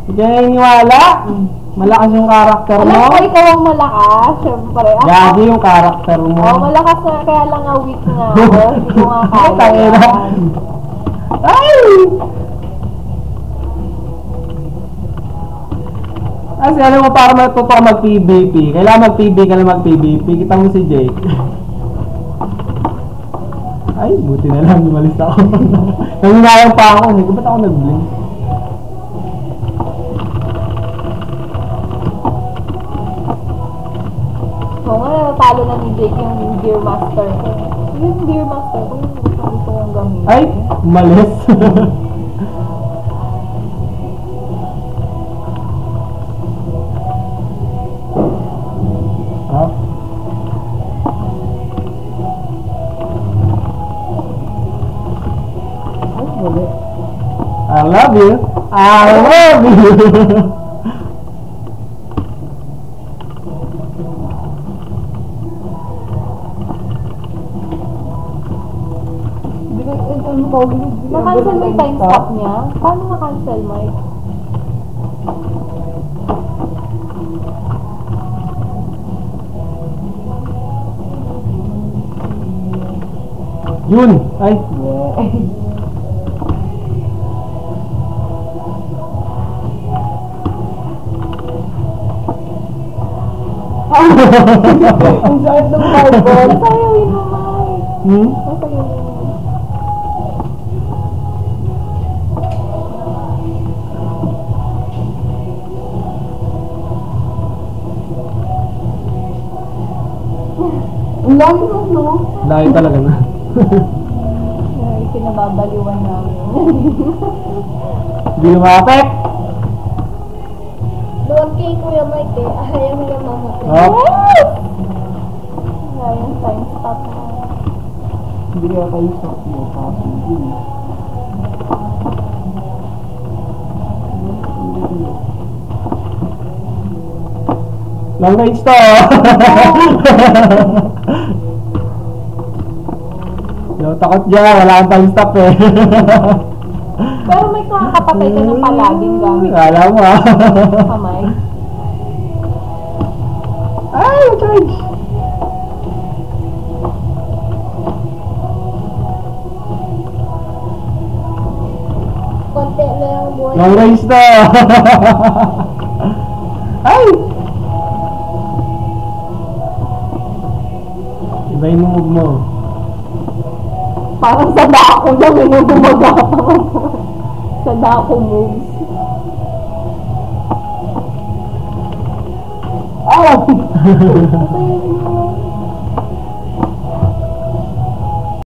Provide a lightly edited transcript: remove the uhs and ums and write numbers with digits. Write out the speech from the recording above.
Hindi ka naniniwala. Malakas yung karakter mo. Alam ko, ikaw ang malakas. Siyempre. Gagi yung karakter mo. Oo, malakas na. Kaya lang nga weak nga ako. Hindi ko nga kaya. Tangina. Ay! Kasi alam mo, para matutok mag-PVP, kailangan mag-PV ka na mag-PVP. Kita mo si Jake. Ay, buti na lang, lumalis ako. Nanginayang pa ako. Hindi ko ba't ako nag-blink? Oo nga, natalo na ni Jake yung Gear Master ko. Yung Gear Master ko, yung gusto kong gamitin. Ay, umalis. Huh? I love you. I love you. Na-cancel mo yung time stop niya? Paano na-cancel, Mike? Yun! Ay! Ang sakit ng marble. Nasayawin mo, Mike. Nasayawin mo. Ang lagi mo, no? Lagi talaga na. Ay, kinababaliwan namin. Hindi lumapit! Luwag kay Kuya Mike eh. Ayaw niya mamatay. Oh. Yes! Ngayon, time stop na. Hindi kaya kayo stop mo. Long range to! Yo, takot dyan. Wala kang time stop eh. Pero may kakapatay ka ng palaging gamit. Alam mo ah. Kamay. Ay, charge! Konti na lang buhay. Long range to! Ay! Iba yung move mo. Parang sa dako lang yung gumagapang sa dako moves. Oh! Ito yun